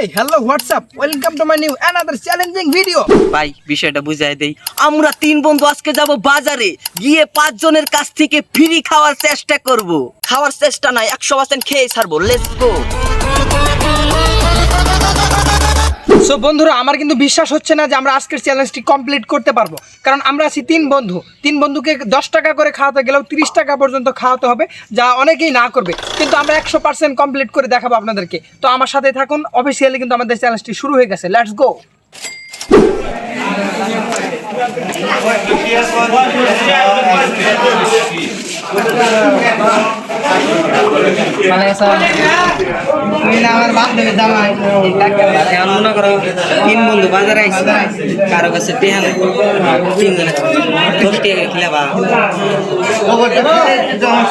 Hey, hello, what's up? Welcome to my new another challenging video. ভাই বিষয়টা বুঝাই দেই। আমরা তিন বন্ধু আজকে যাব বাজারে, গিয়ে 5 জনের কাছ থেকে ফ্রি খাওয়ার চেষ্টা করব। খাওয়ার চেষ্টা নাই, 100% খেয়ে ছাড়বো। Let's go. সো বন্ধুরা, আমার কিন্তু বিশ্বাস হচ্ছে না যে আমরা আজকের চ্যালেঞ্জটি কমপ্লিট করতে পারবো, কারণ আমরা আছি তিন বন্ধুকে 10 টাকা করে খাওয়াতে গেলেও 30 টাকা পর্যন্ত খাওয়াতে হবে, যা অনেকেই না করবে, কিন্তু আমরা 100% কমপ্লিট করে দেখাবো আপনাদেরকে। তো আমার সাথে থাকুন, অফিসিয়ালি কিন্তু আমাদের চ্যালেঞ্জটি শুরু হয়ে গেছে। Let's go. তিন বন্ধু বাজারে আইছি, কারো কাছে টেহা নাই, 3 জনে 10 টাকা খিলাবা।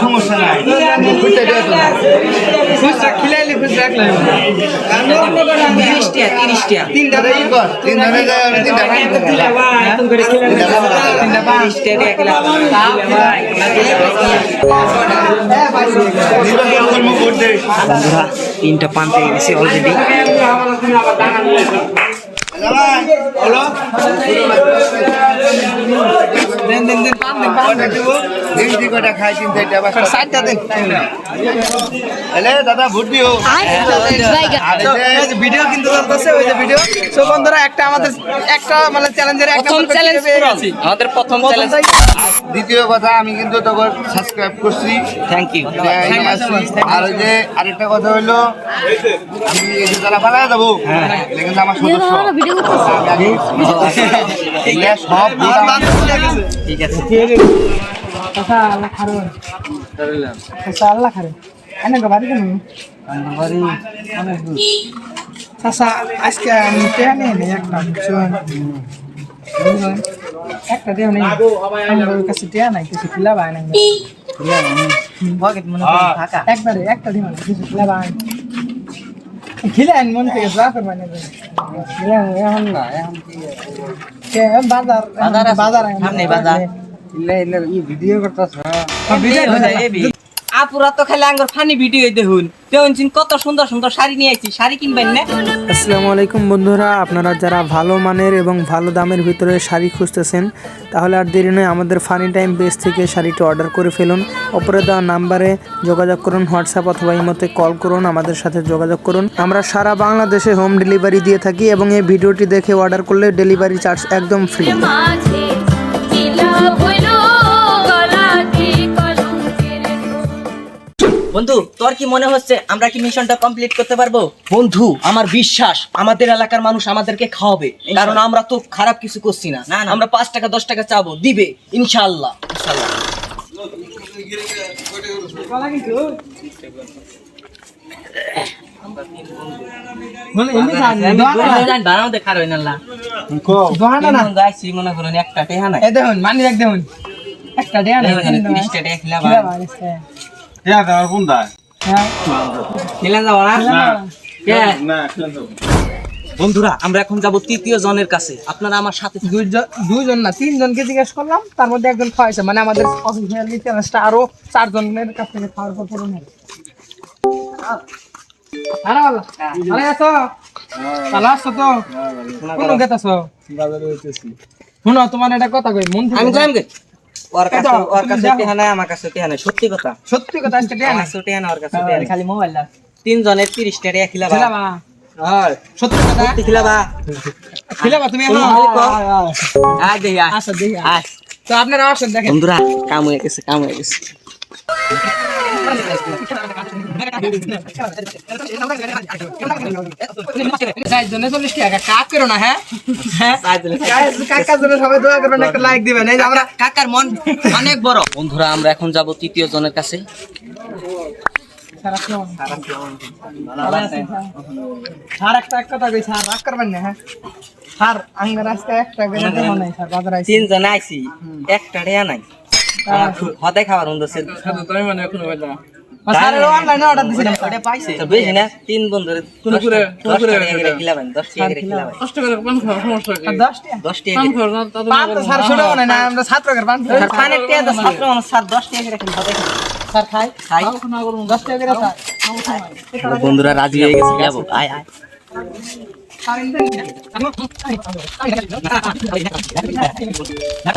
সমস্যা নাই, খিলাইলে খুশ রাখলাম 30 টাকা 30 টাকা বন্ধুরা, 3টা পান পেয়ে গেছি অলরেডি। দাদা ভোট দিও। ভিডিও কিন্তু চলতেছে, ওই যে ভিডিও। সো বন্ধুরা, মানে চ্যালেঞ্জের আমাদের প্রথম চ্যালেঞ্জ। দ্বিতীয় কথা, আমি কিন্তু তখন সাবস্ক্রাইব করছি, থ্যাংক ইউ। আর ওই যে আরেকটা কথা হলো, আমি এই যে যারা পালা যাবো, কিন্তু আমার সদস্য এগুলা সব ঠিক আছে। আজকে একটা দেও নেই, আমার কাছে টিয়া নাই, কিছু খিলা বাই নাই, একবারে একটা দিন কিছু খিলা বাই খিলেন মন থেকে জাফর মানে এখন না, এখন কি বাজার সামনে বাজার ভিডিও করতেছ। আপুরা তো খালি আঙ্গুর ফানি ভিডিও দেখুন, তেমন কত সুন্দর সুন্দর শাড়ি নিয়ে আইছি, শাড়ি কিনবেন না? আসসালামু আলাইকুম বন্ধুরা, আপনারা যারা ভালো মানের এবং ভালো দামের ভিতরে শাড়ি খুঁজতেছেন, তাহলে আর দেরি নয়, আমাদের ফানি টাইম পেজ থেকে শাড়িটি অর্ডার করে ফেলুন। ওপরে দেওয়া নাম্বারে যোগাযোগ করুন, হোয়াটসঅ্যাপ অথবা ইমোতে কল করুন, আমাদের সাথে যোগাযোগ করুন। আমরা সারা বাংলাদেশে হোম ডেলিভারি দিয়ে থাকি এবং এই ভিডিওটি দেখে অর্ডার করলে ডেলিভারি চার্জ একদম ফ্রি। বন্ধু, তোর কি মনে হচ্ছে আমরা কি মিশনটা কমপ্লিট করতে পারবো? বন্ধু, আমার বিশ্বাস আমাদের এলাকার মানুষ আমাদেরকে খাওয়াবে, কারণ আমরা তো খারাপ কিছু করছি না। আমরা 5 টাকা 10 টাকা চাবো, দিবে ইনশাআল্লাহ। বন্ধুরা, আমরা এখন যাবো 3য় জনের কাছে। আপনারা আমার সাথে। 2জন না 3 জনকে জিজ্ঞেস করলাম, তার মধ্যে একজন খাওয়াইছে, মানে আমাদের অফিসিয়ালি চ্যালেঞ্জটা আরো 4 জনের কাছ থেকে খাওয়ার পর পূরণ হবে। আরে আছো, ভালো আছো তো? কোন গেতাছো? বাজারে হইতেছি। শুনো, তোমার একটা কথা কই, মন থেকে আমি যাইম গে। ওর কাছে টেহা নাই, আমার কাছে টেহা নাই। সত্যি কথা আজকে টেহা নাই, টেহা না, ওর কাছে টেহা নাই, খালি মোবাইল না। 3 জনের 30 টাকা খিলাবা। হ্যাঁ, সত্যি কথা। সত্যি খিলাবা তুমি এখন আয় দেই, আয় আচ্ছা দেই। আয়। তো আপনারা আসেন, দেখেন বন্ধুরা, কাম হয়ে গেছে। কাকার মন অনেক বড়। বন্ধুরা, আমরা এখন যাব 3য় জনের কাছে। তিন জন আইছি, একটা টাকা নাই, হতে খাবার বেশি না। 3 বন্ধুরে 10 টাকা খিলাবেন, 10 টাকা খিলাবেন, 10 টাকা ছাত্র বন্ধুরা রাজি হয়ে গেছে। আয় আয়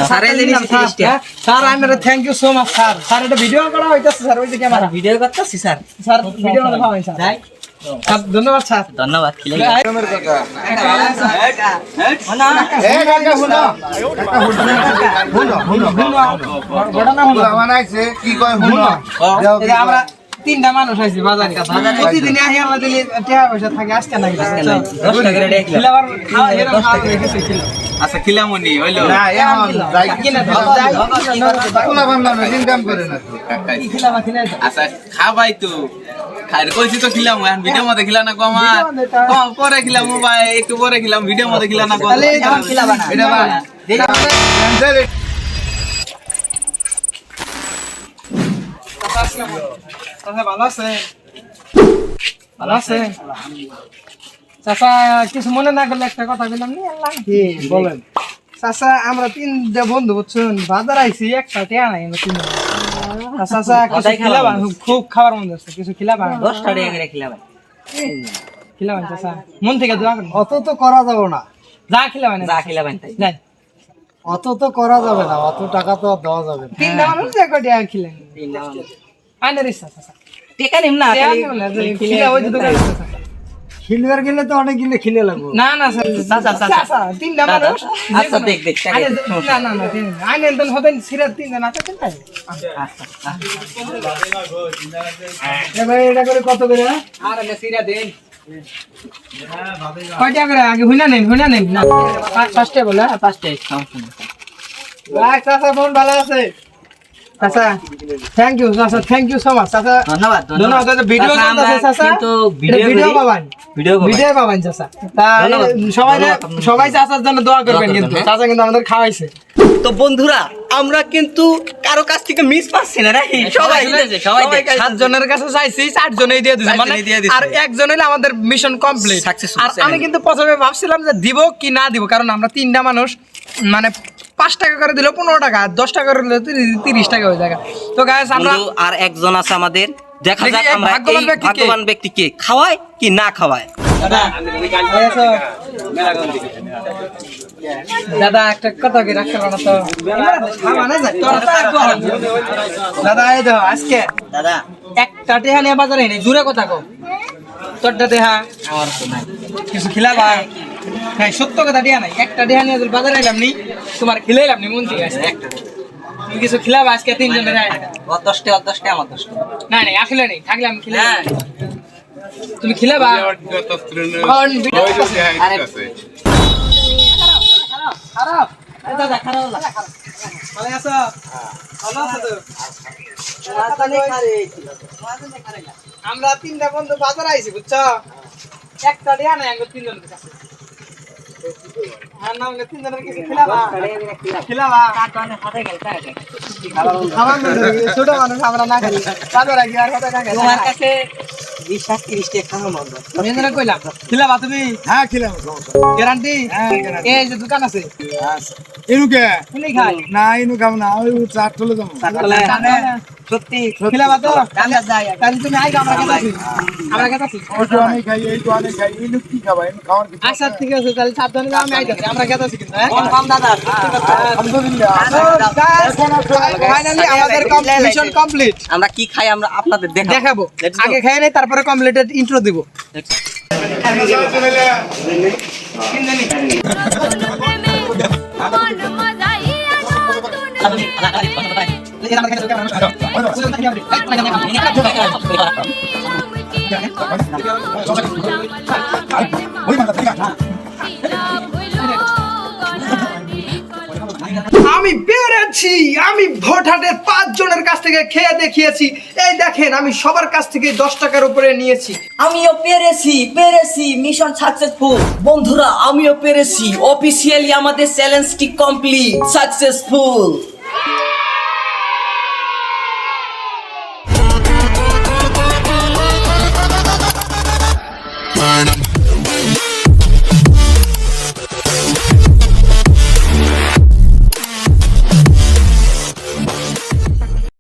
স্যার এই যে নিচে 30 টাকা। স্যার আপনারা thank you so much sir. Sir এটা ভিডিও করা হইতাছে স্যার, ওই যে ক্যামেরা। ভিডিও করতেছি স্যার। স্যার ভিডিও করা হয় স্যার। যাই। স্যার ধন্যবাদ স্যার। ধন্যবাদ খিলে এই কাকা শুনো, ঘটনা হলো বানাইছে কি কয় শুনো, এই যে আমরা তিনটা মানুষ আইছি বাজারে। প্রতিদিন আহি আমরা দিলে টাকা পয়সা থাকে, আজকে নাই। 10 টাকা করে রেখে খিলাবার খাওয়া এরকম খাওয়া রেখেছে খিলা। আচ্ছা খিলামনি হইলো না এখন যাই কিনা যাই কোলা বান্দা ইনকাম করে না তো। কি খিলাবা খিলাই তো। আচ্ছা খাবাই তো খাইর কইছি তো খিলাম এখন ভিডিও মধ্যে খিলা না কমার কম পরে খিলাম ভাই একটু পরে খিলাম ভিডিও মধ্যে খিলা না কম তাহলে এখন খিলাবা না। এটা ভাই ক্যান্সেল। চাচা ভালো আছে? ভালো আছে? চাচা কিছু মনে না করলে একটা কথা বললাম নি আল্লাহ। কি বলেন? চাচা আমরা তিনটা বন্ধু বুঝছেন, বাজার আইছি একটা টিয়া নাই আমরা তিনজন। চাচা কিছু কোথায় খিলাবা, খাওয়াবো? খুব খাবার মন যাচ্ছে, কিছু খিলাবা। 10 টাকা করে খিলাবা। খিলাবা চাচা, মন থেকে দোয়া করেন। অত তো করা যাবে না, যা খিলাবা না যা খিলাবেন তাই। যাই। অত তো করা যাবে না, অত টাকা তো দেওয়া যাবে না। তিনটা মানুষ যে কটিয়া খিলেন আইনের ইচ্ছা চাচা। টেকা নিম না টিয়া খালি নিও না, যে খিলা ওই যে দোকানে আছে চাচা। খিলবার গেলে তো অনেক গিলে খিলে লাগবে। না না চাচা তিনটা মানুষ আচ্ছা দেখ দেখ টাকা আরে না না না আইনের তো হতেন সিরাত তিনটা না চাচা তাই। এবার এটা করে কত করে? আর না সিরাত দেন কয়টা করে আগে হুইনা নেন না পাঁচটা বলে 5 টাকা ভাই চাচা ফোন ভালো আছে চাচা থ্যাংক ইউ চাচা থ্যাংক ইউ সো মাচ চাচা ধন্যবাদ ধন্যবাদ চাচা ভিডিও চাচা, আমরা করতেছে চাচা কিন্তু ভিডিও ভিডিও করি। পাবেন ভিডিও পাবেন। ভিডিও পাবেন চাচা তা ধন্যবাদ। সবাই ধন্যবাদ। সবাই চাচার জন্য দোয়া করবেন দোয়া কিন্তু করবেন, চাচা কিন্তু আমাদের খাওয়াইছে তো বন্ধুরা আমরা কিন্তু কারো কাছ থেকে মিস পাচ্ছি না নাকি সবাই দিতেছে সবাই দিতেছে। 7 জনের কাছে চাইছি 4 জনেই দিয়ে দিছে 4 মানে জনেই দিয়ে দিছে। আর একজন হইলে আমাদের মিশন কমপ্লিট Successful আর আমি কিন্তু প্রথমে ভাবছিলাম যে দিব কি না দিব কারণ আমরা তিনটা মানুষ মানে 5 টাকা করে দিলেও 15 টাকা 10 টাকা করে দিলেও 30 টাকা হয়ে যায় তো গাইস আমরা বন্ধু আর একজন আছে আমাদের দেখা দেখি যাক এই আমরা ভাগ্যবান এই ব্যক্তি কে? ভাগ্যবান ব্যক্তিকে খাওয়ায় কি না খাওয়ায় দাদা একটা কথা কি রাখতে পারো তো মানে যায় তোরা তো আর কর দাদা এই দাও আজকে দাদা একটা টেহা নিয়ে বাজারে নেই জুরে কথা কও তোরটা টেহা আমার তো নাই কিছু খিলাবা হ্যাঁ সত্য কথা টেহা নাই একটা টেহা নিয়ে যদি বাজারে এলাম নি তোমার খিলাইলাম নি মন থেকে আজকে একটা তুমি কিছু খিলাবা আজকে তিনজনের ও 10 টাকা আমার 10 টাকা না না আসলে নেই থাকলে আমি খিলাই হ্যাঁ তুমি খিলাবা আরে খারাপ আরে দাদা খারাপ না ভালো আছো ভালো আছো তো আমরা তিনটা বন্ধু বাজার আইছি বুঝছো একটা টেহা নাই আমরা তিনজনের কাছে আর নাম তিনজনের কিছু খিলাবা খিলাবা আমার ছোট মানুষ আমরা না খাই বাজার আগে আর কথা না খাই তোমার কাছে 20-30 টাকা খাওয়া মারবো আমি এখানে কইলাম খিলাবা তুমি হ্যাঁ খিলাম। গ্যারান্টি এই যে দোকান আছে ইনুকে শুনি খাই না ইনু খাম না, ওই চাট চলে যাবো। সত্যি খিলাবা তো তাহলে তুমি আইগো আমরা গেতাছি ওই তো অনেক খাই, এই তো অনেক খাই, ইনু কি খাবা? ইনু খাওয়ার কিছু আচ্ছা ঠিক আছে তাহলে সাবধানে যাও আমি আইতাছি আমরা গেতাছি কিন্তু হ্যাঁ কনফার্ম দাদা আলহামদুলিল্লাহ। ফাইনালি আমাদের মিশন কমপ্লিট আমরা কি খাই আমরা আপনাদের দেখাবো Let's go. আগে খেয়ে নেই তারপরে কমপ্লিটেড ইন্ট্রো দিব আমি পেরেছি আমি ভোটারের 5 জনের কাছ থেকে খেয়ে দেখিয়েছি এই দেখেন আমি সবার কাছ থেকে 10 টাকার উপরে নিয়েছি আমিও পেরেছি মিশন সাকসেসফুল বন্ধুরা আমিও পেরেছি অফিসিয়ালি আমাদের চ্যালেঞ্জটি কমপ্লিট সাকসেসফুল